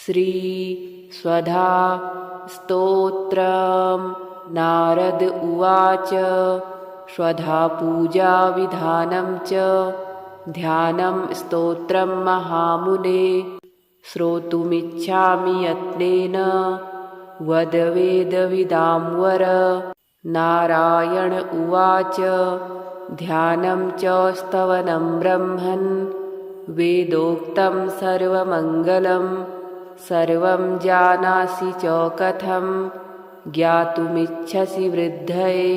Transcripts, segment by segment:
श्री स्वधा स्तोत्रम्। नारद उवाच स्वधा पूजा विधानं च ध्यानं स्तोत्रं महामुने। श्रोतुमिच्छामि यत्नेन वद वेदविदां वर। नारायण उवाच ध्यानं च स्तवनं ब्रह्मन् वेदोक्तं सर्वमङ्गलं। सर्वं जानासि च कथं ज्ञातुमिच्छसि वृद्धये।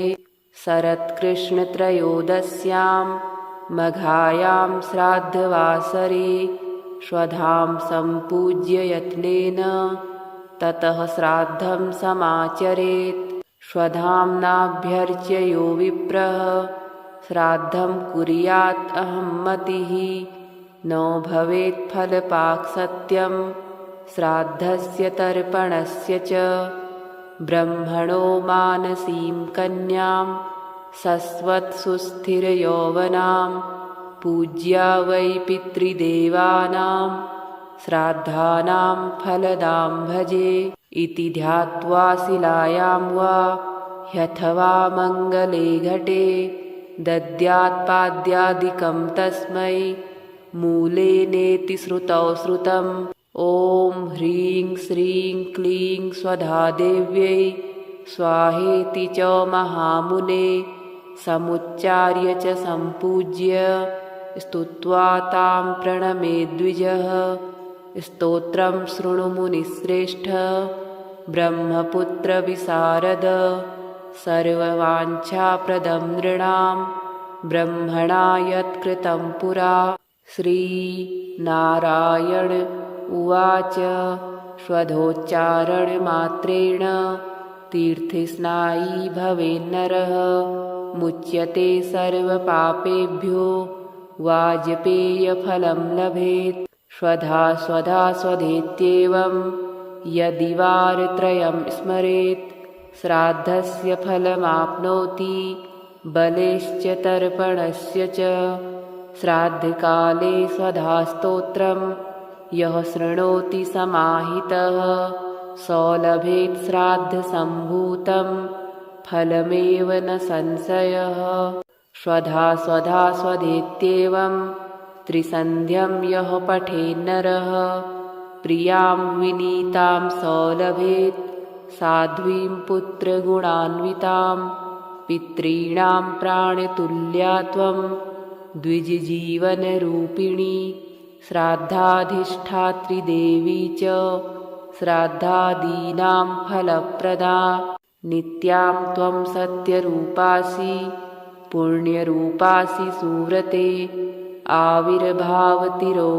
शरत्कृष्णत्रयोदश्यां मघायां श्राद्धवासरे स्वधां सम्पूज्य यत्नेन ततः श्राद्धं समाचरेत्। स्वधाम्नाभ्यर्च्य यो विप्रः श्राद्धं कुर्यात् अहं मतिः। न भवेत् फलपाक्सत्यं श्राद्धस्य तर्पणस्य च। ब्रह्मणो मानसीं कन्यां सस्वत्सुस्थिरयौवनां पूज्या वै पितृदेवानां श्राद्धानां फलदां भजे। इति ध्यात्वा शिलायां वा ह्यथवा मङ्गले घटे दद्यात्पाद्यादिकं तस्मै मूले नेति श्रुतौ श्रुतम्। ॐ ह्रीं श्रीं क्लीं स्वधादेव्यै स्वाहेति च महामुने समुच्चार्य च सम्पूज्य स्तुत्वा तां प्रणमेद्विजः। स्तोत्रं शृणु मुनिश्रेष्ठ ब्रह्मपुत्रविशारद। सर्ववाञ्छाप्रदं नृणां ब्रह्मणा यत्कृतं पुरा। श्रीनारायण उवाच स्वधोच्चारणमात्रेण तीर्थस्नायी भवेन्नरः। मुच्यते सर्वपापेभ्यो वाजपेयफलं लभेत्। स्वधा स्वधा स्वधेत्येवं यदि वारत्रयं स्मरेत् श्राद्धस्य फलमाप्नोति बलेश्च तर्पणस्य च। श्राद्धकाले स्वधास्तोत्रं यः शृणोति समाहितः स लभेत् श्राद्धसम्भूतं फलमेव न संशयः। स्वधा स्वधा स्वधेत्येवं त्रिसन्ध्यं यः पठेन्नरः प्रियां विनीतां स लभेत् साध्वीं पुत्रगुणान्वितां। पितॄणां प्राणतुल्या त्वं द्विजजीवनरूपिणी श्राद्धाधिष्ठात्री देवी च श्राद्धादीनां फलप्रदा। नित्यां त्वं सत्यरूपासि पुण्यरूपासि सुव्रते। आविर्भावतिरोभावौ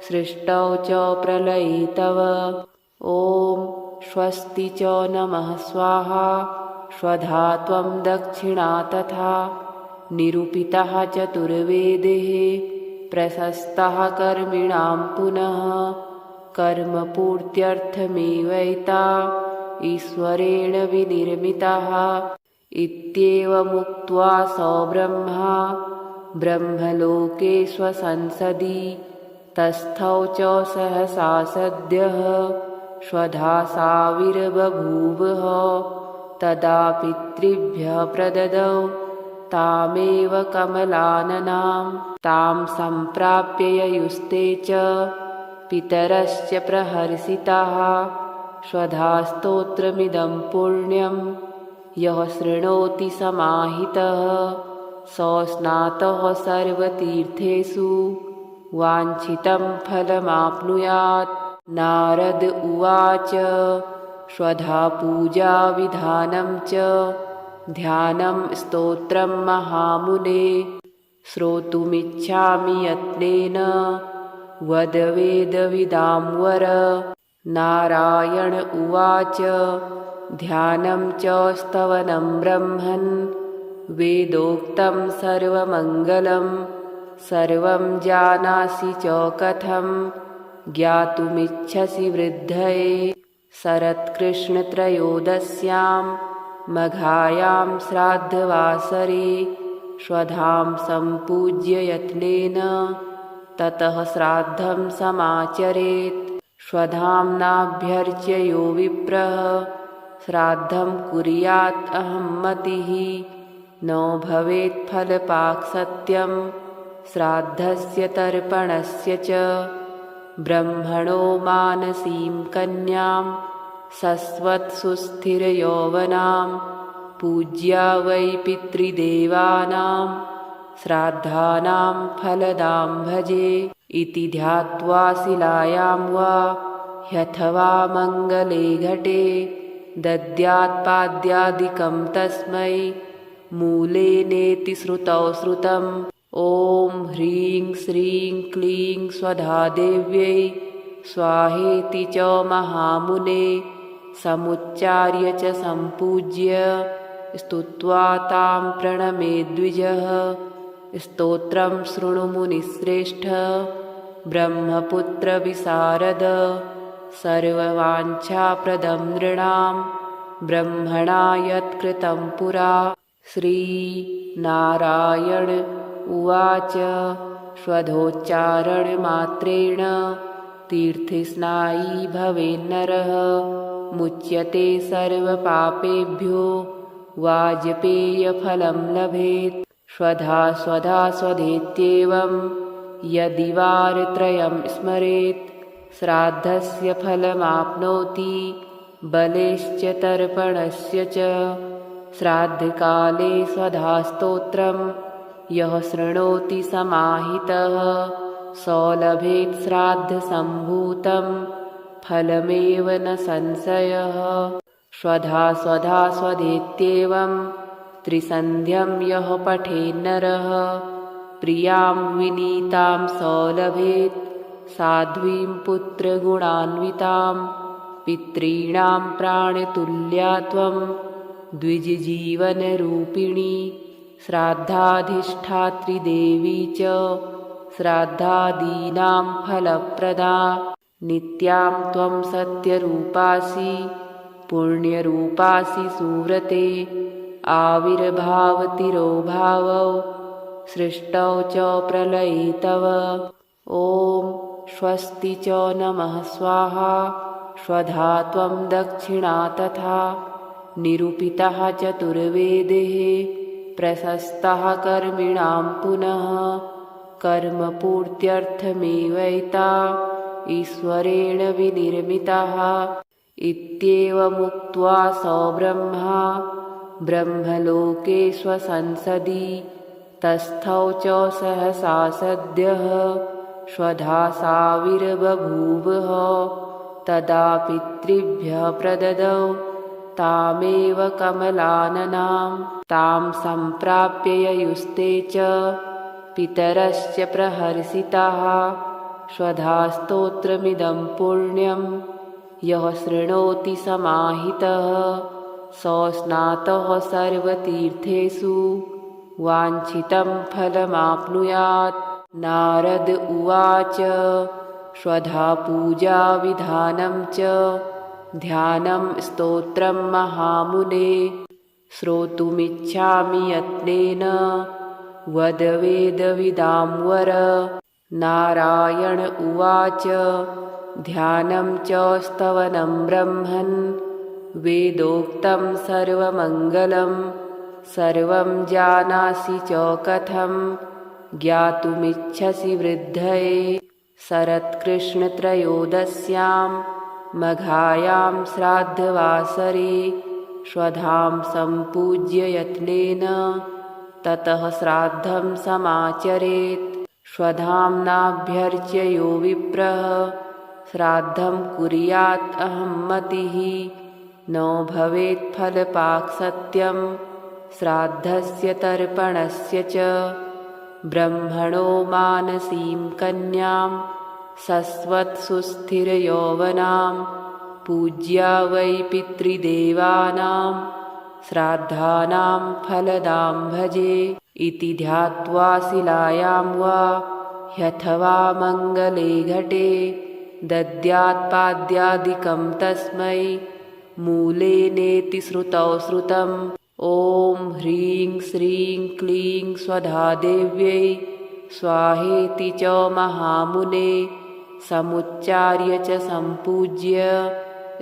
सृष्टौ च प्रलये तव। ॐ स्वस्ति च नमः स्वाहा। स्वधा त्वं दक्षिणा तथा निरूपितः चतुर्वेदैः प्रशस्तः कर्मिणां पुनः। कर्मपूर्त्यर्थमेवैता ईश्वरेण विनिर्मितः। इत्येवमुक्त्वा स ब्रह्मा ब्रह्मलोके स्वसंसदि तस्थौ च सहसा सद्यः स्वधा साविर्बभूवः। तदा पितृभ्यः प्रददौ तामेव कमलाननां। तां सम्प्राप्य ययुस्ते च पितरश्च प्रहर्षिताः। स्वधास्तोत्रमिदं पुण्यं यः शृणोति समाहितः स स्नातः सर्वतीर्थेषु वाञ्छितं फलमाप्नुयात्। नारद उवाच स्वधा पूजा विधानं च ध्यानं स्तोत्रं महामुने। श्रोतुमिच्छामि यत्नेन वद वेदविदां वर। नारायण उवाच ध्यानं च स्तवनं ब्रह्मन् वेदोक्तं सर्वमङ्गलं। सर्वं जानासि च कथं ज्ञातुमिच्छसि वृद्धये। शरत्कृष्णत्रयोदश्यां मघायां श्राद्धवासरे स्वधां सम्पूज्य यत्नेन ततः श्राद्धं समाचरेत्। स्वधाम्नाभ्यर्च्य यो विप्रः श्राद्धं कुर्यात् अहम्मतिः नो भवेत् फलपाक्सत्यं श्राद्धस्य तर्पणस्य च ब्रह्मणो मानसीं कन्यां सस्वत्सुस्थिरयौवनां पूज्या वै पितृदेवानां श्राद्धानां फलदां भजे इति ध्यात्वा शिलायां वा ह्यथवा मङ्गले घटे दद्यात्पाद्यादिकं तस्मै मूले नेति श्रुतौ श्रुतम् ॐ ह्रीं श्रीं क्लीं स्वधादेव्यै स्वाहेति च महामुने समुच्चार्य च सम्पूज्य स्तुत्वा तां प्रणमेद्विजः स्तोत्रं शृणु मुनिश्रेष्ठ ब्रह्मपुत्रविशारद सर्ववाञ्छाप्रदं नृणां ब्रह्मणा यत्कृतं पुरा। श्रीनारायण उवाच स्वधोच्चारणमात्रेण तीर्थस्नायी भवेन्नरः मुच्यते सर्वपापेभ्यो वाजपेयफलं लभेत् स्वधा स्वधा स्वधेत्येवं यदि वारत्रयं स्मरेत् श्राद्धस्य फलमाप्नोति बलेश्च तर्पणस्य च श्राद्धकाले स्वधास्तोत्रं यः शृणोति समाहितः सो लभेत् श्राद्धसम्भूतं फलमेव न संशयः स्वधा स्वधा स्वधेत्येवं त्रिसन्ध्यं यः पठेन्नरः प्रियां विनीतां सो लभेत् साध्वीं पुत्रगुणान्वितां पितॄणां प्राणतुल्या त्वं द्विजजीवनरूपिणी श्राद्धाधिष्ठात्री देवी च श्राद्धादीनां फलप्रदा नित्यां त्वं सत्यरूपासि पुण्यरूपासि सुव्रते आविर्भावतिरोभावौ सृष्टौ च प्रलये तव ॐ स्वस्ति च नमः स्वाहा स्वधा त्वं दक्षिणा तथा निरूपितः चतुर्वेदैः प्रशस्तः कर्मिणां पुनः कर्मपूर्त्यर्थमेवैता ईश्वरेण विनिर्मितः इत्येवमुक्त्वा सो ब्रह्मा ब्रह्मलोके स्वसंसदि तस्थौ च सहसा सद्यः स्वधा साविर्बभूवः तदा पितृभ्यः प्रददौ तामेव कमलाननां तां सम्प्राप्य ययुस्ते च पितरश्च प्रहर्षिताः स्वधा स्तोत्रमिदं पुण्यं यः शृणोति समाहितः सो स्नातः सर्वतीर्थेषु वाञ्छितं फलमाप्नुयात्। नारद उवाच स्वधा पूजा विधानं च ध्यानं स्तोत्रं महामुने श्रोतुमिच्छामि यत्नेन वद वेदविदां वर। नारायण उवाच ध्यानं च स्तवनं ब्रह्मन् वेदोक्तं सर्वमङ्गलं सर्वं जानासि च कथं ज्ञातुमिच्छसि वृद्धये। शरत्कृष्णत्रयोदश्यां मघायां श्राद्धवासरे स्वधां सम्पूज्य यत्नेन ततः श्राद्धं समाचरेत्। स्वधाम्नाभ्यर्च्य यो विप्रः श्राद्धं कुर्यात् अहम्मतिः नो भवेत् फलपाक्सत्यं श्राद्धस्य तर्पणस्य च ब्रह्मणो मानसीं कन्यां सस्वत्सुस्थिरयौवनां पूज्या वै पितृदेवानां श्राद्धानां फलदां भजे इति ध्यात्वा शिलायां वा ह्यथवा मङ्गले घटे दद्यात्पाद्यादिकं तस्मै मूले नेति श्रुतौ श्रुतम् ॐ ह्रीं श्रीं क्लीं स्वधादेव्यै स्वाहेति च महामुने समुच्चार्य च सम्पूज्य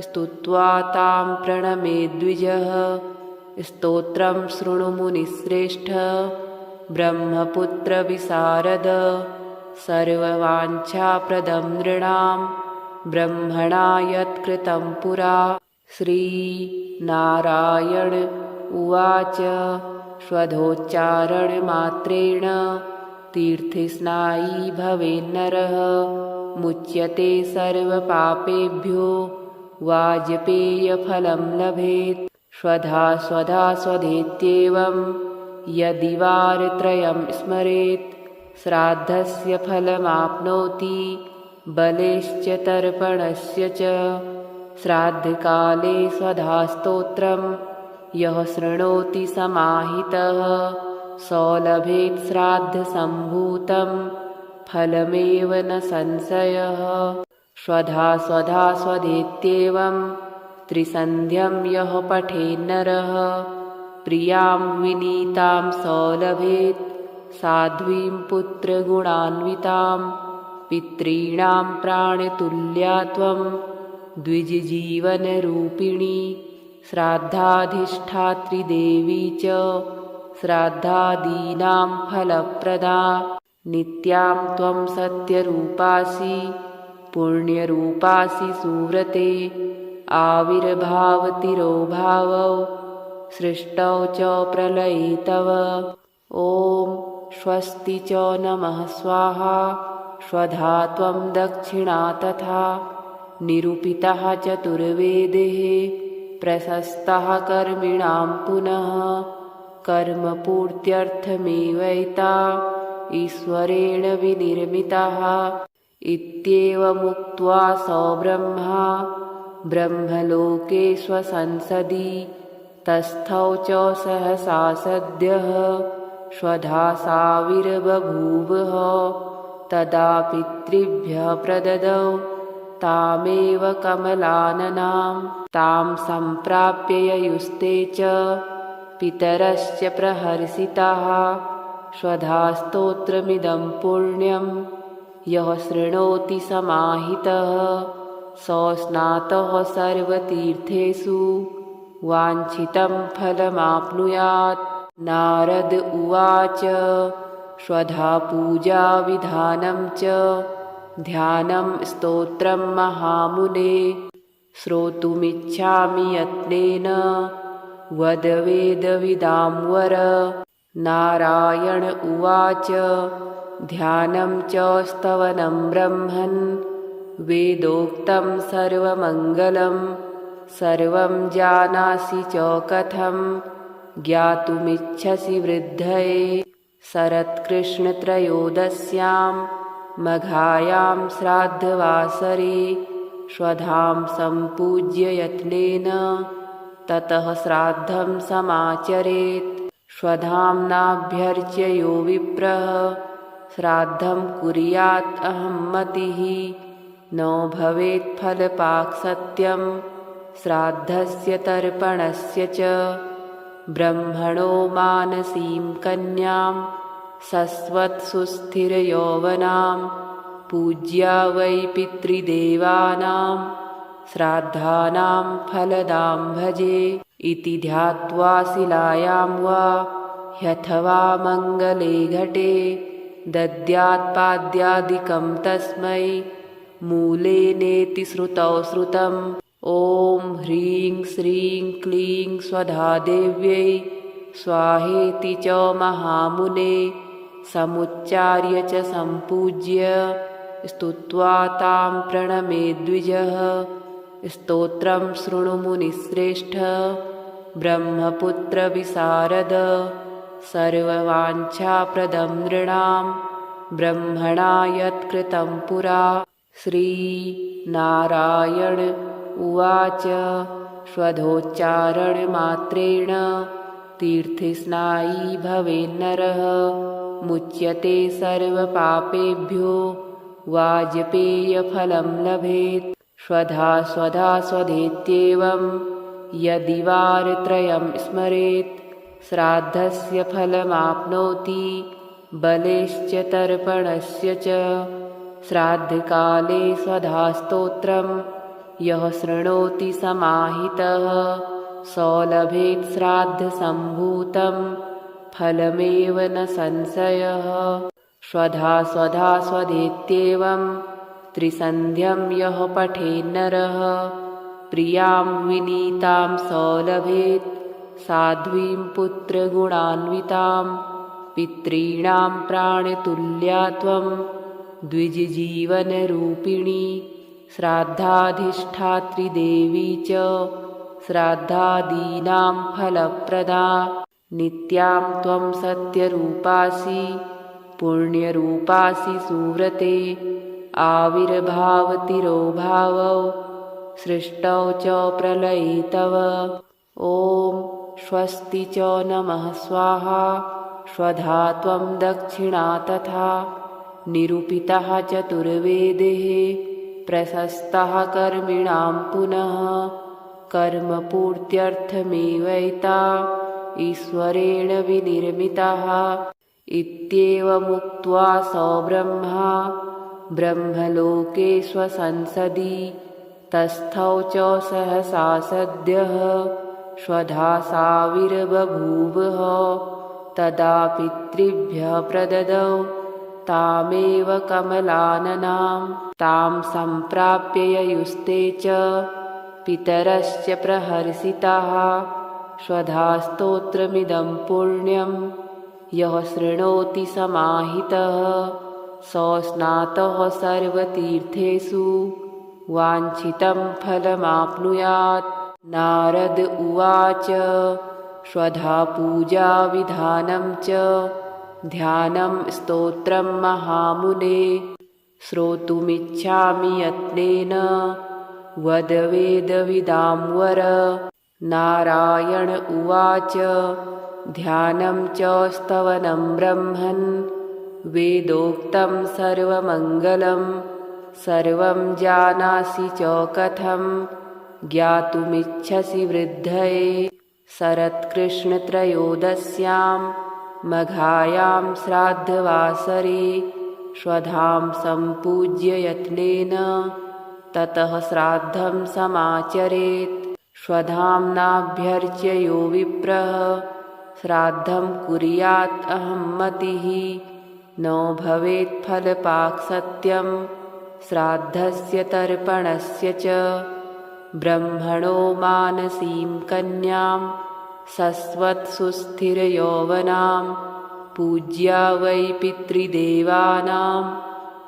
स्तुत्वा तां प्रणमेद्विजः। स्तोत्रं शृणु मुनिश्रेष्ठ ब्रह्मपुत्रविशारद। सर्ववाञ्छाप्रदं नृणां ब्रह्मणा यत्कृतं पुरा। श्रीनारायण उवाच स्वधोच्चारणमात्रेण तीर्थस्नायी भवेन्नरः। मुच्यते सर्वपापेभ्यो वाजपेयफलं लभेत्। स्वधा स्वधा स्वधेत्येवं यदि वारत्रयं स्मरेत्। श्राद्धस्य फलमाप्नोति बलेश्च तर्पणस्य च। श्राद्धकाले स्वधास्तोत्रं यः शृणोति समाहितः स लभेत् श्राद्धसम्भूतं फलमेव न संशयः। स्वधा स्वधा स्वधेत्येवं त्रिसन्ध्यं यः पठेन्नरः प्रियां विनीतां स लभेत् साध्वीं पुत्रगुणान्वितां। पितॄणां प्राणतुल्या त्वं द्विजजीवनरूपिणी। श्राद्धाधिष्ठात्री देवी च श्राद्धादीनां फलप्रदा। नित्यां त्वं सत्यरूपासि पुण्यरूपासि सुव्रते। आविर्भावतिरोभावौ सृष्टौ च प्रलये तव। ॐ स्वस्ति च नमः स्वाहा। स्वधा त्वं दक्षिणा तथा निरूपितः चतुर्वेदैः। प्रशस्तः कर्मिणां पुनः कर्मपूर्त्यर्थमेवैता ईश्वरेण विनिर्मितः। इत्येवमुक्त्वा स ब्रह्मा ब्रह्मलोके स्वसंसदि तस्थौ च सहसा सद्यः स्वधा साविर्बभूवः। तदा पितृभ्यः प्रददौ तामेव कमलाननां। तां सम्प्राप्य ययुस्ते च पितरश्च प्रहर्षिताः। स्वधा स्तोत्रमिदं पुण्यं यः शृणोति समाहितः स स्नातः सर्वतीर्थेषु वाञ्छितं फलमाप्नुयात्। नारद उवाच स्वधा पूजा विधानं च ध्यानं स्तोत्रं महामुने। श्रोतुमिच्छामि यत्नेन वद वेदविदां वर। नारायण उवाच ध्यानं च स्तवनं ब्रह्मन् वेदोक्तं सर्वमङ्गलं। सर्वं जानासि च कथं ज्ञातुमिच्छसि वृद्धये। शरत्कृष्णत्रयोदश्यां मघायां श्राद्धवासरे स्वधां सम्पूज्य यत्नेन ततः श्राद्धं समाचरेत्। स्वधाम्नाभ्यर्च्य यो विप्रः श्राद्धं कुर्यात् अहं मतिः। न भवेत् फलपाक्सत्यं श्राद्धस्य तर्पणस्य च। ब्रह्मणो मानसीं कन्यां सस्वत्सुस्थिरयौवनां पूज्या वै पितृदेवानां श्राद्धानां फलदां भजे। इति ध्यात्वा शिलायां वा ह्यथवा मङ्गले घटे दद्यात्पाद्यादिकं तस्मै मूले नेति श्रुतौ श्रुतम्। ॐ ह्रीं श्रीं क्लीं स्वधादेव्यै स्वाहेति च महामुने समुच्चार्य च सम्पूज्य स्तुत्वा तां प्रणमेद्विजः। स्तोत्रं शृणु मुनिश्रेष्ठ ब्रह्मपुत्रविशारद। सर्ववाञ्छाप्रदं नृणां ब्रह्मणा यत्कृतं पुरा। श्रीनारायण उवाच स्वधोच्चारणमात्रेण तीर्थस्नायी भवेन्नरः। मुच्यते सर्वपापेभ्यो वाजपेयफलं लभेत्। स्वधा स्वधा स्वधेत्येवं यदि वारत्रयं स्मरेत्। श्राद्धस्य फलमाप्नोति बलेश्च तर्पणस्य च। श्राद्धकाले स्वधास्तोत्रं यः शृणोति समाहितः सो लभेत् श्राद्धसम्भूतं फलमेव न संशयः। स्वधा स्वधा स्वधेत्येवं त्रिसन्ध्यं यः पठेन्नरः प्रियां विनीतां सो लभेत् साध्वीं पुत्रगुणान्वितां पितॄणां प्राणतुल्या त्वं द्विजजीवनरूपिणी श्राद्धाधिष्ठात्री देवी च श्राद्धादीनां फलप्रदा नित्यां त्वं सत्यरूपासि पुण्यरूपासि सुव्रते आविर्भावतिरोभावौ सृष्टौ च प्रलये तव। ॐ स्वस्ति च नमः स्वाहा स्वधा त्वं दक्षिणा तथा निरूपितः चतुर्वेदैः प्रशस्तः कर्मिणां पुनः कर्मपूर्त्यर्थमेवैता ईश्वरेण विनिर्मितः इत्येवमुक्त्वा सो ब्रह्मा ब्रह्मलोके स्वसंसदि तस्थौ च सहसा सद्यः स्वधा साविर्बभूवः तदा पितृभ्यः प्रददौ तामेव कमलाननां तां सम्प्राप्य ययुस्ते च पितरश्च प्रहर्षिताः। स्वधा स्तोत्रमिदं पुण्यं यः शृणोति समाहितः सो स्नातः सर्वतीर्थेषु वाञ्छितं फलमाप्नुयात्। नारद उवाच स्वधा पूजा विधानं च ध्यानं स्तोत्रं महामुने श्रोतुमिच्छामि यत्नेन वद वेदविदां वर। नारायण उवाच ध्यानं च स्तवनं ब्रह्मन् वेदोक्तं सर्वमङ्गलं सर्वं जानासि च कथं ज्ञातुमिच्छसि वृद्धये। शरत्कृष्णत्रयोदश्यां मघायां श्राद्धवासरे स्वधां सम्पूज्य यत्नेन ततः श्राद्धं समाचरेत्। स्वधाम्नाभ्यर्च्य यो विप्रः श्राद्धं कुर्यात् अहम्मतिः न भवेत् फलपाक्सत्यं श्राद्धस्य तर्पणस्य च। ब्रह्मणो मानसीं कन्यां सस्वत्सुस्थिरयौवनां पूज्या वै पितृदेवानां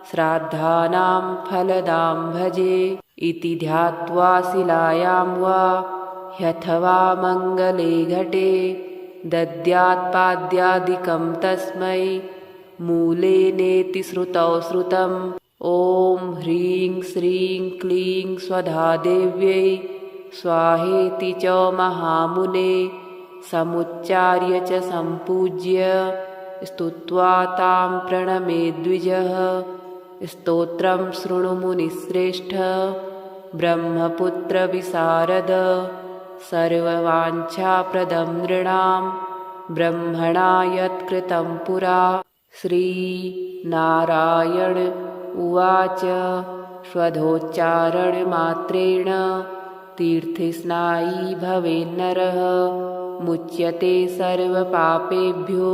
श्राद्धानां फलदां भजे। इति ध्यात्वा शिलायां वा ह्यथवा मङ्गले घटे दद्यात्पाद्यादिकं तस्मै मूले नेति श्रुतौ श्रुतम्। ॐ ह्रीं श्रीं क्लीं स्वधादेव्यै स्वाहेति च महामुने समुच्चार्य च सम्पूज्य स्तुत्वा तां प्रणमेद्विजः। स्तोत्रं शृणु मुनिश्रेष्ठ ब्रह्मपुत्रविशारद सर्ववाञ्छाप्रदं नृणां ब्रह्मणा यत्कृतं पुरा। श्रीनारायण उवाच स्वधोच्चारणमात्रेण तीर्थस्नायी भवेन्नरः मुच्यते सर्वपापेभ्यो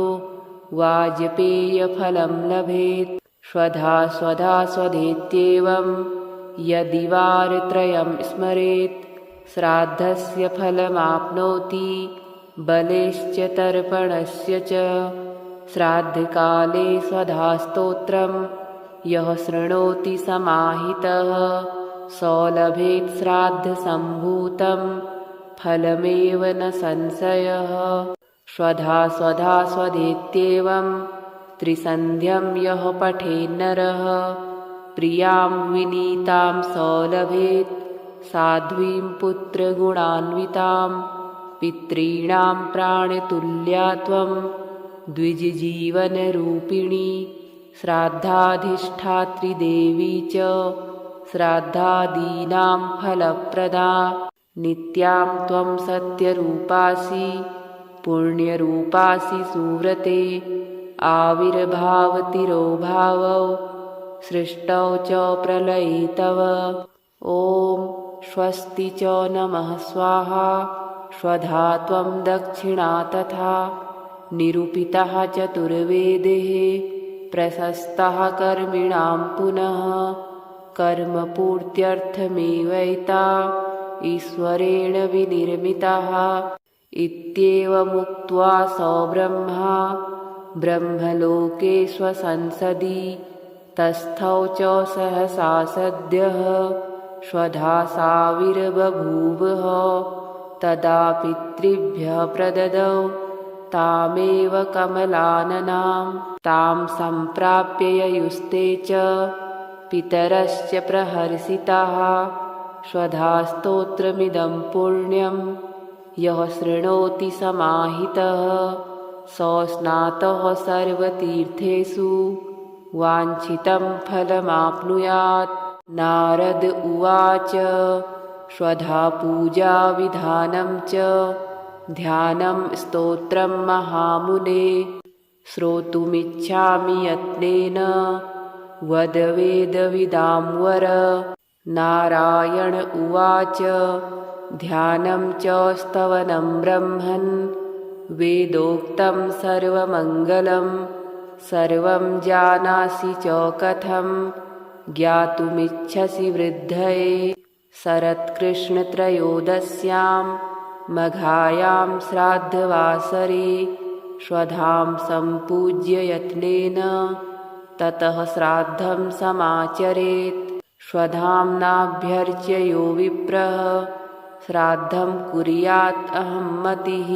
वाजपेयफलं लभेत्। स्वधा स्वधा स्वधेत्येवं यदि वारत्रयं स्मरेत् श्राद्धस्य फलमाप्नोति बलेश्च तर्पणस्य च। श्राद्धकाले स्वधा स्तोत्रं यः शृणोति समाहितः सो लभेत् श्राद्धसम्भूतं फलमेव न संशयः। स्वधा स्वधा स्वधेत्येवं त्रिसन्ध्यं यः पठेन्नरः प्रियां विनीतां सो लभेत् साध्वीं पुत्रगुणान्वितां पितॄणां प्राणतुल्या त्वं द्विजजीवनरूपिणी श्राद्धाधिष्ठात्री देवी च श्राद्धादीनां फलप्रदा नित्यां त्वं सत्यरूपासि पुण्यरूपासि सुव्रते आविर्भावतिरोभावौ सृष्टौ च प्रलये तव। ॐ स्वस्ति च नमः स्वाहा। स्वधा त्वं दक्षिणा तथा निरूपितः चतुर्वेदैः प्रशस्तः कर्मिणां पुनः कर्मपूर्त्यर्थमेवैता ईश्वरेण विनिर्मितः इत्येवमुक्त्वा स ब्रह्मा ब्रह्मलोके स्वसंसदि तस्थौ च सहसा सद्यः स्वधासाविर्बभूवः। तदा पितृभ्यः प्रददौ तामेव कमलाननां तां सम्प्राप्य ययुस्ते च पितरश्च प्रहर्षिताः। स्वधा स्तोत्रमिदं पुण्यं यः शृणोति समाहितः स स्नातः सर्वतीर्थेषु वाञ्छितं फलमाप्नुयात्। नारद उवाच स्वधा पूजा विधानं च ध्यानं स्तोत्रं महामुने श्रोतुमिच्छामि यत्नेन वद वेदविदां वर। नारायण उवाच ध्यानं च स्तवनं ब्रह्मन् वेदोक्तं सर्वमङ्गलं सर्वं जानासि च कथं ज्ञातुमिच्छसि वृद्धये। शरत्कृष्णत्रयोदश्यां मघायां श्राद्धवासरे स्वधां सम्पूज्य यत्नेन ततः श्राद्धं समाचरेत्। स्वधाम्नाभ्यर्च्य यो विप्रः श्राद्धं कुर्यात् अहं मतिः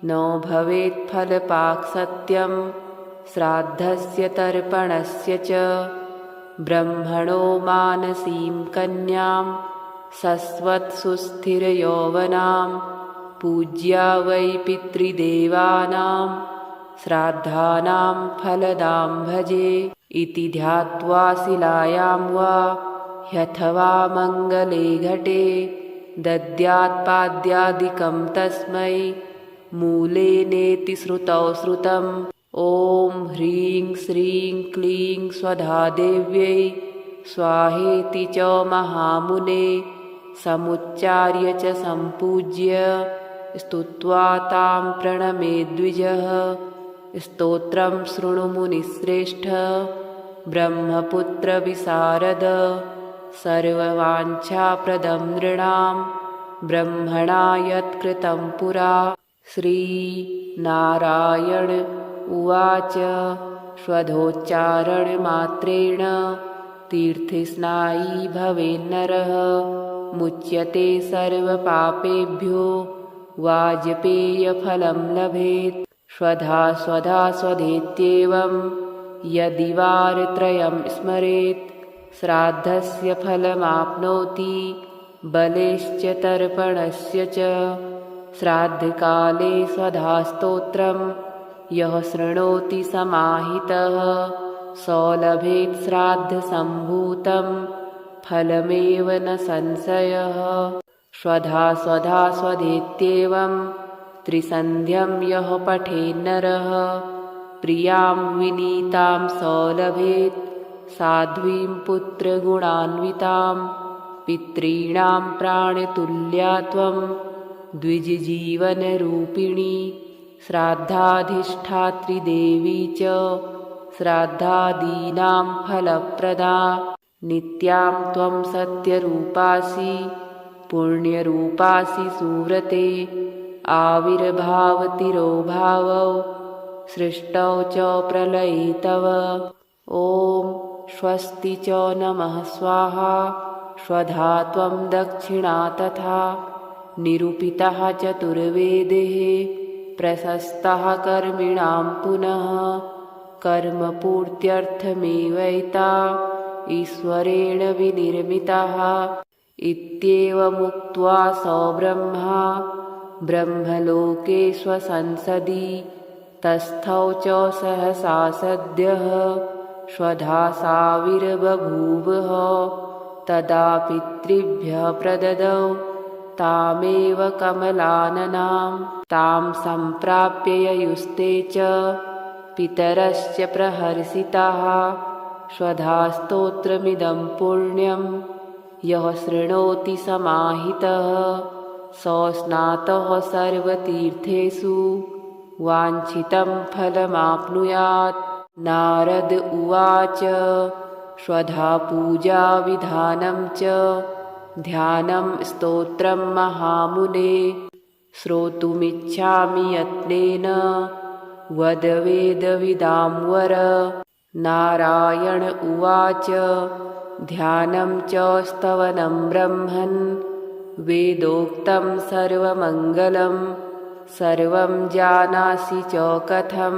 न भवेत् फलपाक्सत्यं श्राद्धस्य तर्पणस्य च। ब्रह्मणो मानसीं कन्यां सस्वत्सुस्थिरयौवनां पूज्या वै पितृदेवानां श्राद्धानां फलदां भजे। इति ध्यात्वा शिलायां वा ह्यथवा मङ्गले घटे दद्यात्पाद्यादिकं तस्मै मूले नेति श्रुतौ श्रुतम्। ॐ ह्रीं श्रीं क्लीं स्वधादेव्यै स्वाहेति च महामुने समुच्चार्य च सम्पूज्य स्तुत्वा तां प्रणमेद्विजः। स्तोत्रं शृणु मुनिश्रेष्ठ ब्रह्मपुत्रविशारद सर्ववाञ्छाप्रदं नृणां ब्रह्मणा यत्कृतं पुरा। श्रीनारायण उवाच स्वधोच्चारणमात्रेण तीर्थस्नायी भवेन्नरः मुच्यते सर्वपापेभ्यो वाजपेयफलं लभेत्। स्वधा स्वधा स्वधेत्येवं यदि वारत्रयं स्मरेत् श्राद्धस्य फलमाप्नोति बलेश्च तर्पणस्य च। श्राद्धकाले स्वधास्तोत्रं यः शृणोति समाहितः स लभेत् श्राद्धसम्भूतं फलमेव न संशयः। स्वधा स्वधा स्वधेत्येवं त्रिसन्ध्यं यः पठेन्नरः प्रियां विनीतां स लभेत् साध्वीं पुत्रगुणान्वितां। पितॄणां प्राणतुल्या त्वं द्विजजीवनरूपिणी श्राद्धाधिष्ठात्री देवी च श्राद्धादीनां फलप्रदा। नित्यां त्वं सत्यरूपासि पुण्यरूपासि सुव्रते आविर्भावतिरोभावौ सृष्टौ च प्रलये तव। ॐ स्वस्ति च नमः स्वाहा। स्वधा त्वं दक्षिणा तथा निरूपितः चतुर्वेदैः प्रशस्तः कर्मिणां पुनः कर्मपूर्त्यर्थमेवैता ईश्वरेण विनिर्मितः इत्येवमुक्त्वा स ब्रह्मा ब्रह्मलोके स्वसंसदि तस्थौ च सहसा सद्यः स्वधासाविर्बभूवः। तदा पितृभ्यः प्रददौ तामेव कमलाननां तां सम्प्राप्य ययुस्ते च पितरश्च प्रहर्षिताः। श्वधास्तोत्रमिदं पुण्यं यः शृणोति समाहितः सो स्नातः सर्वतीर्थेषु वाञ्छितं फलमाप्नुयात्। नारद उवाच श्वधा पूजा विधानं च ध्यानं स्तोत्रं महामुने श्रोतुमिच्छामि यत्नेन वद वेदविदां वर। नारायण उवाच ध्यानं च स्तवनं ब्रह्मन् वेदोक्तं सर्वमङ्गलं सर्वं जानासि च कथं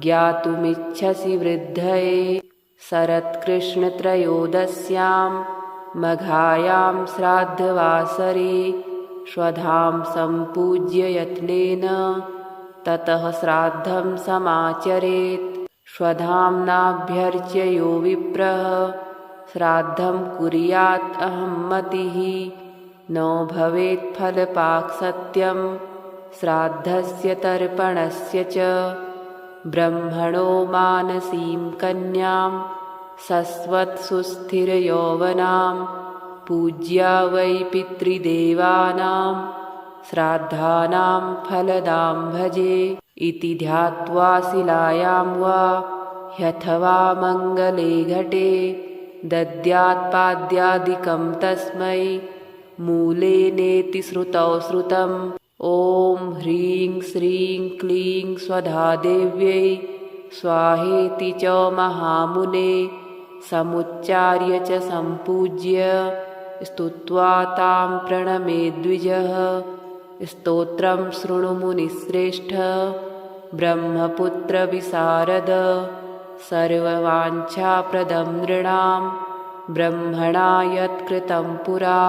ज्ञातुमिच्छसि वृद्धये। शरत्कृष्णत्रयोदश्यां मघायां श्राद्धवासरे श्वधां सम्पूज्य यत्नेन ततः श्राद्धं समाचरेत्। श्वधाम्नाभ्यर्च्य यो विप्रः श्राद्धं कुर्यात् अहं मतिः न भवेत् फलपाक्सत्यं श्राद्धस्य तर्पणस्य च। ब्रह्मणो मानसीं कन्यां सस्वत्सुस्थिरयौवनां पूज्या वै पितृदेवानां श्राद्धानां फलदां भजे। इति ध्यात्वा शिलायां वा ह्यथवा मङ्गले घटे दद्यात्पाद्यादिकं तस्मै मूले नेति श्रुतौ श्रुतम्। ॐ ह्रीं श्रीं क्लीं स्वधादेव्यै स्वाहेति च महामुने समुच्चार्य च सम्पूज्य स्तुत्वा तां प्रणमेद्विजः। स्तोत्रं शृणु मुनिश्रेष्ठ ब्रह्मपुत्रविशारद सर्ववाञ्छाप्रदं नृणां ब्रह्मणा यत्कृतं पुरा।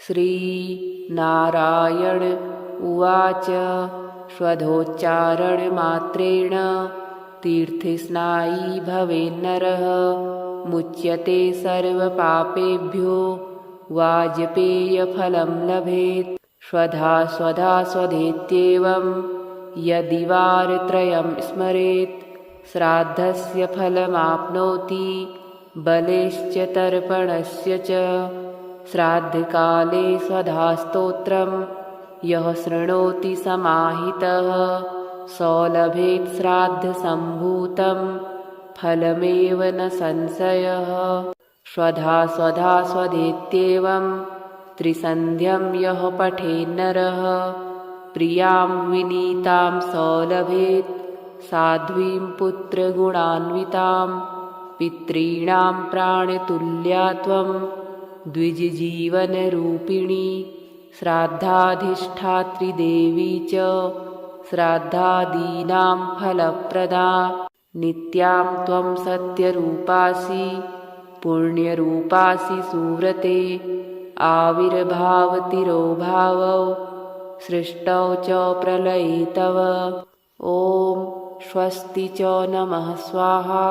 श्रीनारायण उवाच श्वधोच्चारणमात्रेण तीर्थस्नायी भवेन्नरः मुच्यते सर्वपापेभ्यो वाजपेयफलं लभेत्। श्वधा स्वधा स्वधेत्येवं यदि वारत्रयं स्मरेत् श्राद्धस्य फलमाप्नोति बलेश्च तर्पणस्य च। श्राद्धकाले स्वधास्तोत्रं यः शृणोति समाहितः सो लभेत् श्राद्धसम्भूतं फलमेव न संशयः। श्वधा स्वधा स्वधेत्येवं त्रिसन्ध्यं यः पठेन्नरः प्रियां विनीतां सो लभेत् साध्वीं पुत्रगुणान्वितां पितॄणां प्राणतुल्या त्वं द्विजजीवनरूपिणी। श्राद्धाधिष्ठात्री देवी च श्राद्धादीनां फलप्रदा नित्यां त्वं सत्यरूपासि पुण्यरूपासि सुव्रते। आविर्भावतिरोभावौ सृष्टौ च प्रलये तव। ॐ स्वस्ति च नमः स्वाहा।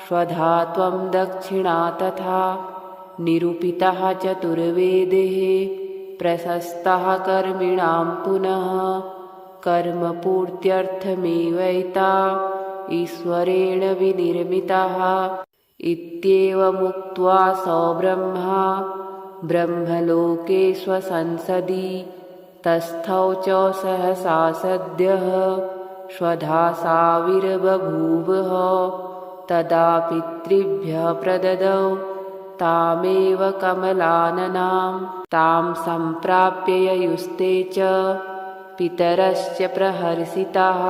श्वधा त्वं दक्षिणा तथा निरूपितः चतुर्वेदैः प्रशस्तः कर्मिणां पुनः कर्मपूर्त्यर्थमेवैता ईश्वरेण विनिर्मितः। इत्येवमुक्त्वा सो ब्रह्मा ब्रह्मलोके स्वसंसदि तस्थौ च सहसा सद्यः श्वधासाविर्बभूवः। तदा पितृभ्यः प्रददौ तामेव कमलाननां तां सम्प्राप्य ययुस्ते च पितरश्च प्रहर्षिताः।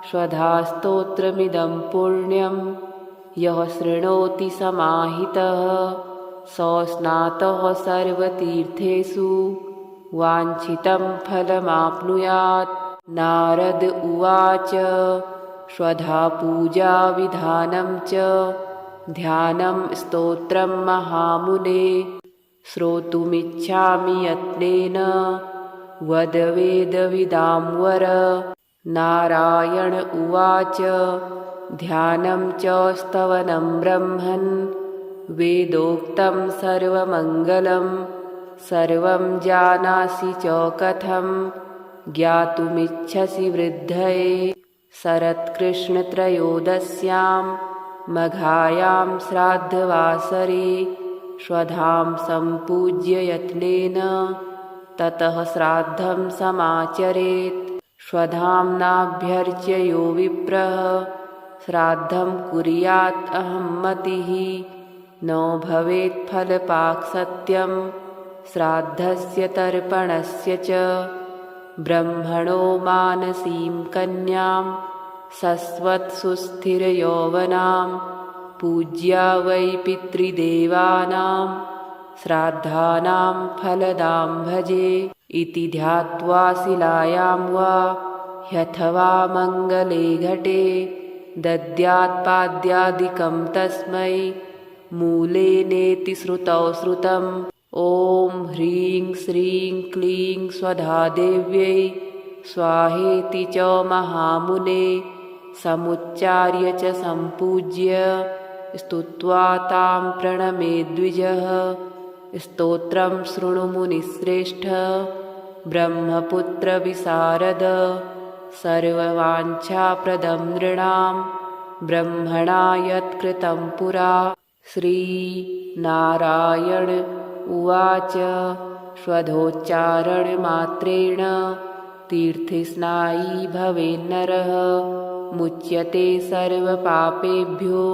श्वधास्तोत्रमिदं पुण्यं यः शृणोति समाहितः सो स्नातः सर्वतीर्थेषु वाञ्छितं फलमाप्नुयात्। नारद उवाच श्वधा पूजा विधानं च ध्यानं स्तोत्रं महामुने श्रोतुमिच्छामि यत्नेन वद वेदविदां वर। नारायण उवाच ध्यानं च स्तवनं ब्रह्मन् वेदोक्तं सर्वमङ्गलं सर्वं जानासि च कथं ज्ञातुमिच्छसि वृद्धये। शरत्कृष्णत्रयोदश्यां मघायां श्राद्धवासरे स्वधां सम्पूज्य यत्नेन ततः श्राद्धं समाचरेत्। स्वधाम्नाभ्यर्च्य यो विप्रः श्राद्धं कुर्यात् अहम्मतिः। न भवेत् फलपाक्सत्यं श्राद्धस्य तर्पणस्य च। ब्रह्मणो मानसीं कन्यां सस्वत्सुस्थिरयौवनां पूज्या वै पितृदेवानां श्राद्धानां फलदां भजे। इति ध्यात्वा शिलायां वा ह्यथवा मङ्गले घटे दद्यात्पाद्यादिकं तस्मै मूले नेति श्रुतौ श्रुतम्। ॐ ह्रीं श्रीं क्लीं स्वधादेव्यै स्वाहेति च महामुने समुच्चार्य च सम्पूज्य स्तुत्वा तां प्रणमेद्विजः। स्तोत्रं शृणु मुनिश्रेष्ठ ब्रह्मपुत्रविशारद सर्ववाञ्छाप्रदं नृणां ब्रह्मणा यत्कृतं पुरा। श्रीनारायण उवाच स्वधोच्चारणमात्रेण तीर्थस्नायी भवेन्नरः मुच्यते सर्वपापेभ्यो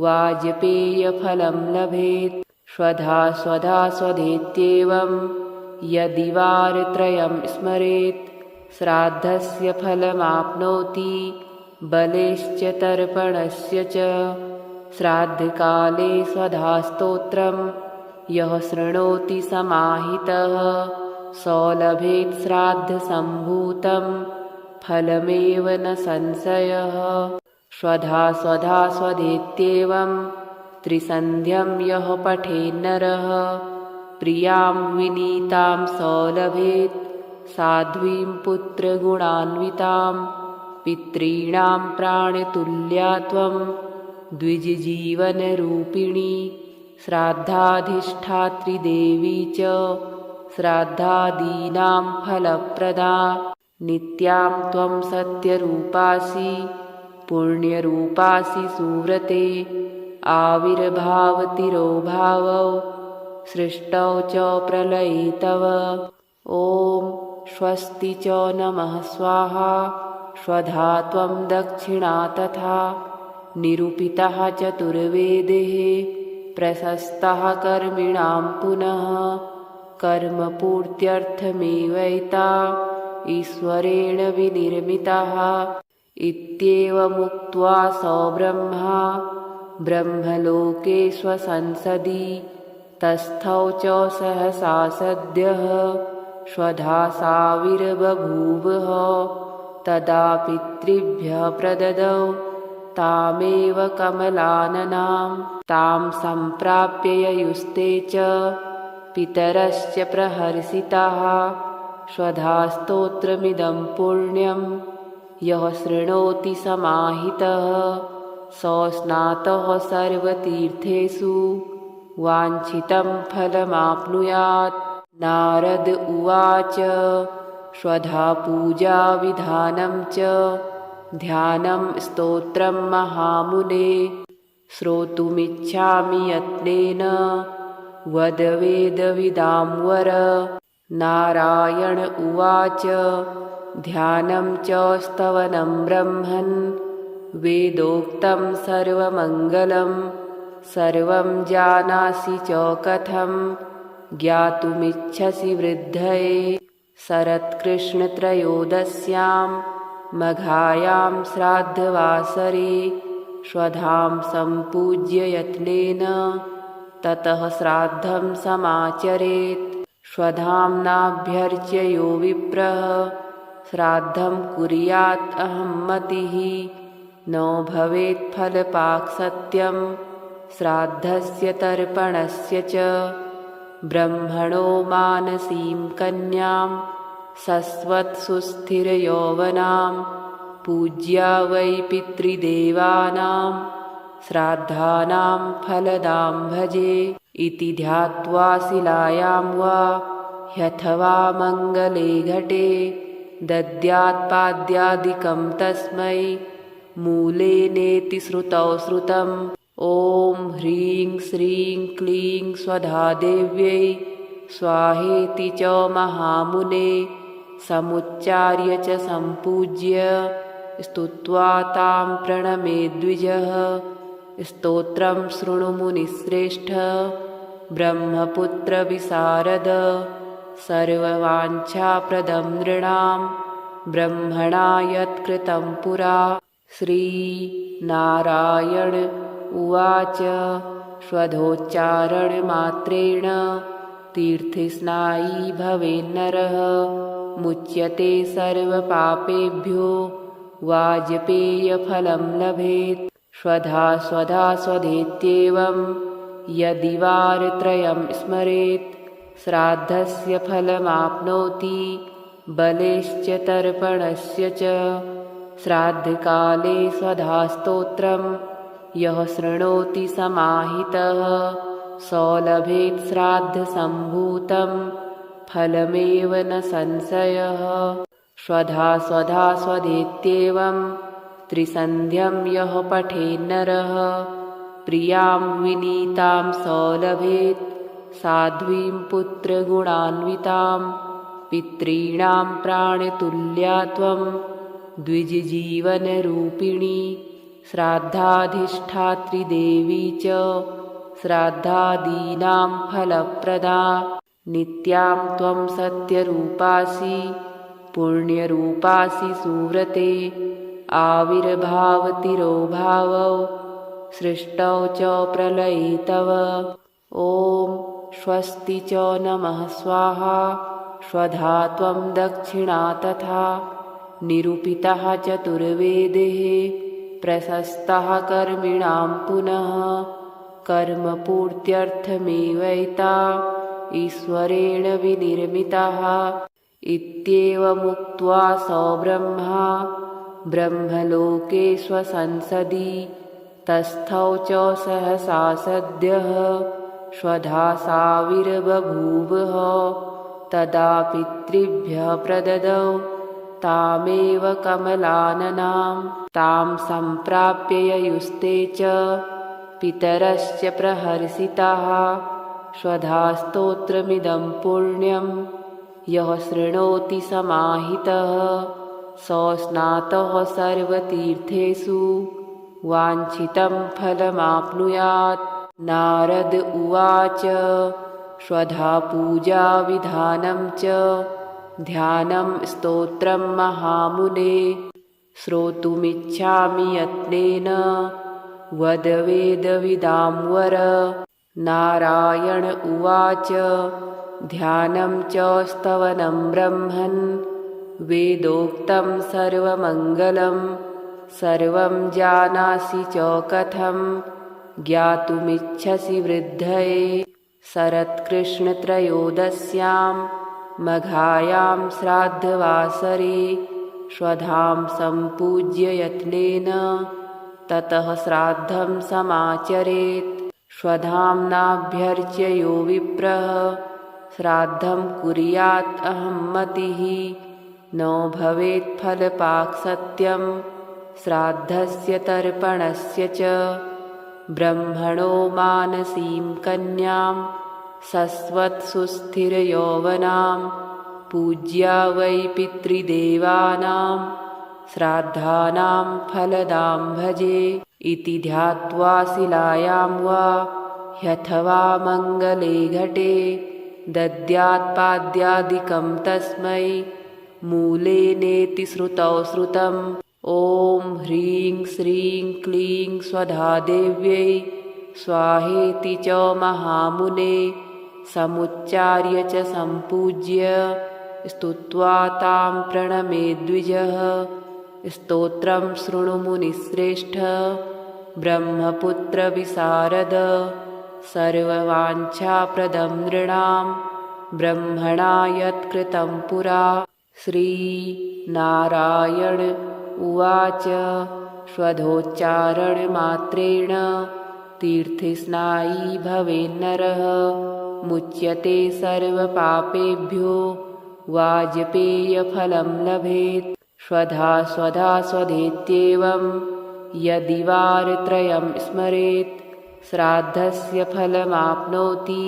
वाजपेयफलं लभेत्। स्वधा स्वधा स्वधेत्येवं यदि वारत्रयं स्मरेत् श्राद्धस्य फलमाप्नोति बलेश्च तर्पणस्य च। श्राद्धकाले स्वधास्तोत्रं यः शृणोति समाहितः सौलभेत् श्राद्धसम्भूतं फलमेव न संशयः। स्वधा स्वधा स्वधेत्येवं त्रिसन्ध्यं यः पठेन्नरः प्रियां विनीतां सौलभेत् साध्वीं पुत्रगुणान्वितां। पितॄणां प्राणतुल्या त्वं द्विजजीवनरूपिणी श्राद्धाधिष्ठात्री देवी च श्राद्धादीनां फलप्रदा। नित्यां त्वं सत्यरूपासि पुण्यरूपासि सुव्रते आविर्भावतिरोभावौ सृष्टौ च प्रलये तव। ॐ स्वस्ति च नमः स्वाहा। स्वधा त्वं दक्षिणा तथा निरूपितः चतुर्वेदैः प्रशस्तः कर्मिणां पुनः कर्मपूर्त्यर्थमेवैता ईश्वरेण विनिर्मितः। इत्येवमुक्त्वा सौब्रह्मा ब्रह्मलोके स्वसंसदि तस्थौ च सहसा सद्यः स्वधा साविर्बभूवः। तदा पितृभ्यः प्रददौ तामेव कमलाननां तां सम्प्राप्य ययुस्ते च पितरश्च प्रहर्षिताः। स्वधा स्तोत्रमिदं पुण्यं यः शृणोति समाहितः सो स्नातः सर्वतीर्थेषु वाञ्छितं फलमाप्नुयात्। नारद उवाच स्वधा पूजा विधानं च ध्यानं स्तोत्रं महामुने श्रोतुमिच्छामि यत्नेन वद वेदविदां वर। नारायण उवाच ध्यानं च स्तवनं ब्रह्मन् वेदोक्तं सर्वमङ्गलं सर्वं जानासि च कथं ज्ञातुमिच्छसि वृद्धये। शरत्कृष्णत्रयोदश्यां मघायां श्राद्धवासरे स्वधां सम्पूज्य यत्नेन ततः श्राद्धं समाचरेत्। स्वधाम्नाभ्यर्च्य यो विप्रः श्राद्धं कुर्यात् अहम्मतिः। न भवेत् फलपाक्सत्यं श्राद्धस्य तर्पणस्य च। ब्रह्मणो मानसीं कन्यां सस्वत्सुस्थिरयौवनां पूज्या वै पितृदेवानां श्राद्धानां फलदां भजे। इति ध्यात्वा शिलायां वा ह्यथवा मङ्गले घटे दद्यात्पाद्यादिकं तस्मै मूले नेति श्रुतौ श्रुतम्। ॐ ह्रीं श्रीं क्लीं स्वधादेव्यै स्वाहेति च महामुने समुच्चार्य च सम्पूज्य स्तुत्वा तां प्रणमे द्विजः। स्तोत्रं शृणु मुनिश्रेष्ठ ब्रह्मपुत्र विशारद सर्ववाञ्छाप्रदं नृणां ब्रह्मणा यत्कृतं पुरा। श्रीनारायण उवाच स्वधोच्चारणमात्रेण तीर्थस्नायी भवेन्नरः मुच्यते सर्वपापेभ्यो वाजपेयफलं लभेत्। स्वधा स्वधा स्वधेत्येवं यदि वारत्रयं स्मरेत् श्राद्धस्य फलमाप्नोति बलेश्च तर्पणस्य च। श्राद्धकाले स्वधास्तोत्रं यः शृणोति समाहितः स लभेत् श्राद्धसम्भूतं फलमेव न संशयः। स्वधा स्वधा स्वधेत्येवं त्रिसन्ध्यं यः पठेन्नरः प्रियां विनीतां स लभेत् साध्वीं पुत्रगुणान्वितां। पितॄणां प्राणतुल्या त्वं द्विजजीवनरूपिणी श्राद्धाधिष्ठात्री देवी च श्राद्धादीनां फलप्रदा। नित्यां त्वं सत्यरूपासि पुण्यरूपासि सुव्रते आविर्भावतिरोभावौ सृष्टौ च प्रलये तव। ॐ स्वस्ति च नमः स्वाहा। स्वधा त्वं दक्षिणा तथा निरूपितः चतुर्वेदैः प्रशस्तः कर्मिणां पुनः कर्मपूर्त्यर्थमेवैता ईश्वरेण विनिर्मितः। इत्येवमुक्त्वा स ब्रह्मा ब्रह्मलोके स्वसंसदि तस्थौ च सहसा सद्यः स्वधा साविर्बभूवः। तदा पितृभ्यः प्रददौ तामेव कमलाननां तां सम्प्राप्य ययुस्ते च पितरश्च प्रहर्षिताः। स्वधा स्तोत्रमिदं पुण्यं यः शृणोति समाहितः स स्नातः सर्वतीर्थेषु वाञ्छितं फलमाप्नुयात्। नारद उवाच स्वधा पूजा विधानं च ध्यानं स्तोत्रं महामुने श्रोतुमिच्छामि यत्नेन वद वेदविदां वर। नारायण उवाच ध्यानं च स्तवनं ब्रह्मन् वेदोक्तं सर्वमङ्गलं सर्वं जानासि च कथं ज्ञातुमिच्छसि वृद्धये। शरत्कृष्णत्रयोदश्यां मघायां श्राद्धवासरे स्वधां सम्पूज्य यत्नेन ततः श्राद्धं समाचरेत्। स्वधाम्नाभ्यर्च्य यो विप्रः श्राद्धं कुर्यात् अहं मतिः न भवेत् फलपाक्सत्यं श्राद्धस्य तर्पणस्य च। ब्रह्मणो मानसीं कन्यां सस्वत्सुस्थिरयौवनां पूज्या वै पितृदेवानां श्राद्धानां फलदां भजे। इति ध्यात्वा शिलायां वा ह्यथवा मङ्गले घटे दद्यात्पाद्यादिकं तस्मै मूले नेति श्रुतौ श्रुतम्। ॐ ह्रीं श्रीं क्लीं स्वधादेव्यै स्वाहेति च महामुने समुच्चार्य च सम्पूज्य स्तुत्वा तां प्रणमे द्विजः। स्तोत्रं शृणु मुनिश्रेष्ठ ब्रह्मपुत्र विशारद सर्ववाञ्छाप्रदं नृणां ब्रह्मणा यत्कृतं पुरा। श्रीनारायण उवाच स्वधोच्चारणमात्रेण तीर्थस्नायी भवेन्नरः मुच्यते सर्वपापेभ्यो वाजपेयफलं लभेत्। स्वधा स्वधा स्वधेत्येवं यदि वारत्रयं स्मरेत् श्राद्धस्य फलमाप्नोति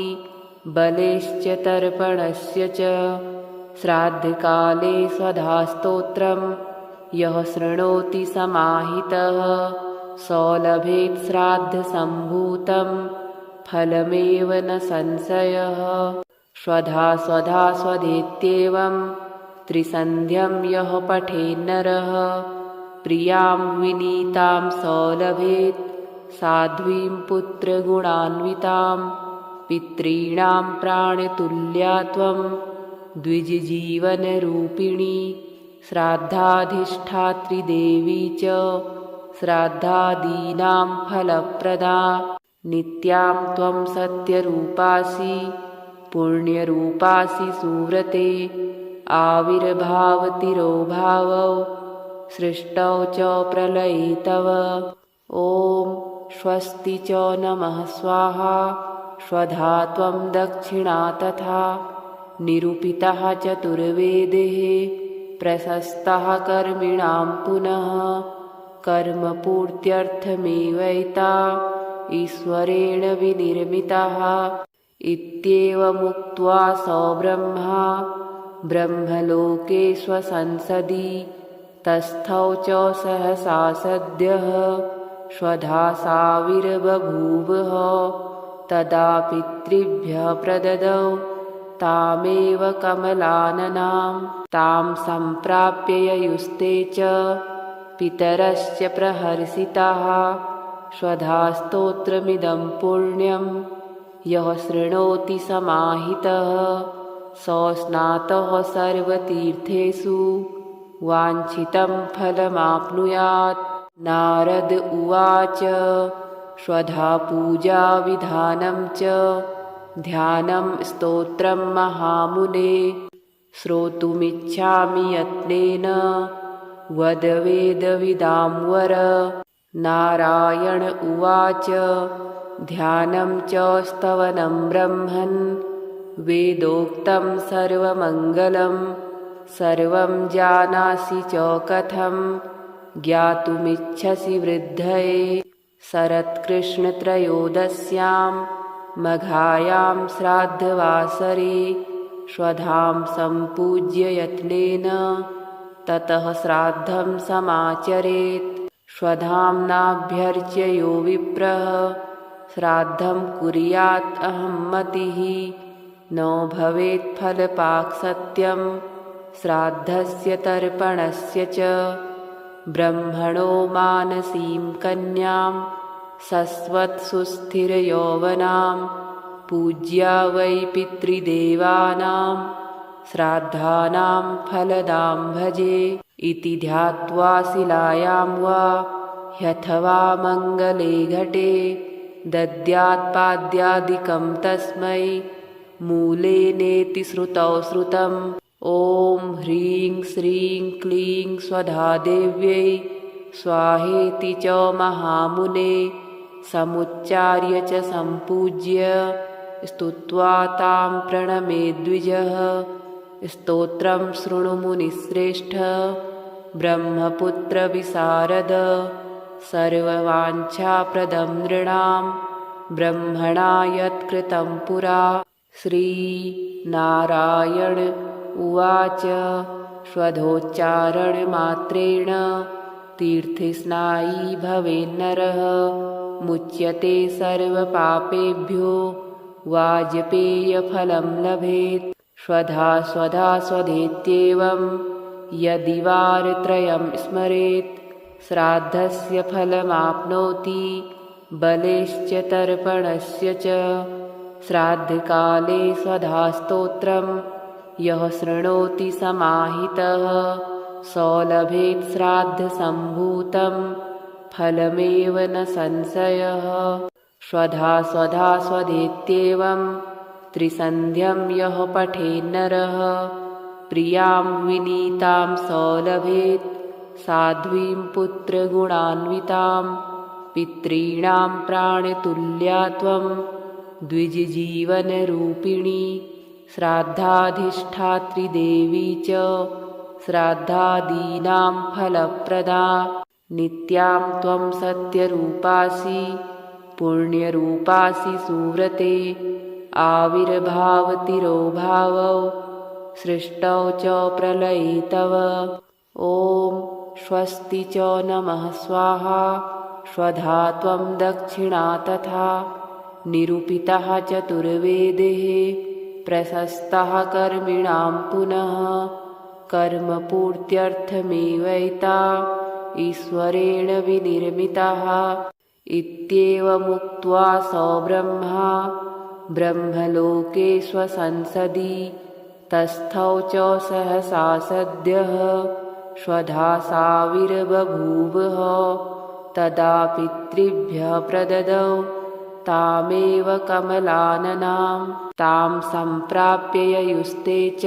बलेश्च तर्पणस्य च। श्राद्धकाले स्वधास्तोत्रं यः शृणोति समाहितः सौलभेत् श्राद्धसम्भूतं फलमेव न संशयः। स्वधा स्वधा स्वधेत्येवं त्रिसन्ध्यं यः पठेन्नरः प्रियां विनीतां सौलभेत् साध्वीं पुत्रगुणान्वितां। पितॄणां प्राणतुल्या त्वं द्विजजीवनरूपिणी श्राद्धाधिष्ठात्री देवी च श्राद्धादीनां फलप्रदा। नित्यां त्वं सत्यरूपासि पुण्यरूपासि सुव्रते आविर्भावतिरोभावौ सृष्टौ च प्रलये तव। ॐ स्वस्ति च नमः स्वाहा स्वधा त्वं दक्षिणा तथा निरूपितः चतुर्वेदैः प्रशस्तः कर्मिणां पुनः कर्मपूर्त्यर्थमेवैता ईश्वरेण विनिर्मितः। इत्येवमुक्त्वा स ब्रह्मा ब्रह्मलोके स्वसंसदि तस्थौ च सहसा सद्यः स्वधा साविर्बभूवः। तदा पितृभ्यः प्रददौ तामेव कमलाननां तां सम्प्राप्य ययुस्ते च पितरश्च प्रहर्षिताः। स्वधा स्तोत्रमिदं पुण्यं यः शृणोति समाहितः स स्नातः सर्वतीर्थेषु वाञ्छितं फलमाप्नुयात्। नारद उवाच स्वधा पूजा विधानं च ध्यानं स्तोत्रं महामुने श्रोतुमिच्छामि यत्नेन वद वेदविदां वर। नारायण उवाच ध्यानं च स्तवनं ब्रह्मन् वेदोक्तं सर्वमङ्गलं सर्वं जानासि च कथं ज्ञातुमिच्छसि वृद्धये। शरत्कृष्णत्रयोदश्यां मघायां श्राद्धवासरे स्वधां सम्पूज्य यत्नेन ततः श्राद्धं समाचरेत्। स्वधां नाभ्यर्च्य यो विप्रः श्राद्धं कुर्यात् अहं मतिः न भवेत् फलपाक्सत्यं श्राद्धस्य तर्पणस्य च। ब्रह्मणो मानसीं कन्यां सस्वत्सुस्थिरयौवनां पूज्या वै पितृदेवानां श्राद्धानां फलदां भजे। इति ध्यात्वा शिलायां वा ह्यथवा मङ्गले घटे दद्यात्पाद्यादिकं तस्मै मूले नेति श्रुतौ श्रुतम्। ॐ ह्रीं श्रीं क्लीं स्वधादेव्यै स्वाहेति च महामुने समुच्चार्य च सम्पूज्य स्तुत्वा तां प्रणमे द्विजः। स्तोत्रं शृणु मुनिश्रेष्ठ ब्रह्मपुत्रविशारद सर्ववाञ्छाप्रदं नृणां ब्रह्मणा यत्कृतं पुरा। श्रीनारायण उवाच स्वधोच्चारणमात्रेण तीर्थस्नायी भवेन्नरः मुच्यते सर्वपापेभ्यो वाजपेयफलं लभेत्। स्वधा स्वधा स्वधेत्येवं यदि वारत्रयं स्मरेत् श्राद्धस्य फलमाप्नोति बलेश्च तर्पणस्य च। श्राद्धकाले स्वधास्तोत्रं यः शृणोति समाहितः सौलभेत् श्राद्धसम्भूतं फलमेव न संशयः। स्वधा स्वधा स्वधेत्येवं त्रिसन्ध्यं यः पठेन्नरः प्रियां विनीतां सौलभेत् साध्वीं पुत्रगुणान्वितां। पितॄणां प्राणतुल्या त्वं द्विजजीवनरूपिणी श्राद्धाधिष्ठात्री देवी च श्राद्धादीनां फलप्रदा। नित्यां त्वं सत्यरूपासि पुण्यरूपासि सुव्रते आविर्भावतिरोभावौ सृष्टौ च प्रलये तव। ॐ स्वस्ति च नमः स्वाहा स्वधा त्वं दक्षिणा तथा निरूपितः चतुर्वेदैः प्रशस्तः कर्मिणां पुनः कर्मपूर्त्यर्थमेवैता ईश्वरेण विनिर्मितः इत्येवमुक्त्वा स ब्रह्मा ब्रह्मलोके स्वसंसदि तस्थौ च सहसा सद्यः स्वधा साविर्बभूवः तदा पितृभ्यः प्रददौ तामेव कमलाननां तां सम्प्राप्य ययुस्ते च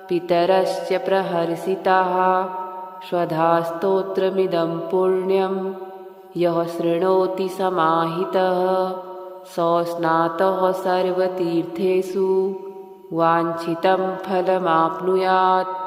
पितरश्च प्रहर्षिताः स्वधा स्तोत्रमिदं पुण्यं यः शृणोति समाहितः स स्नातः सर्वतीर्थेषु वाञ्छितं फलमाप्नुयात्।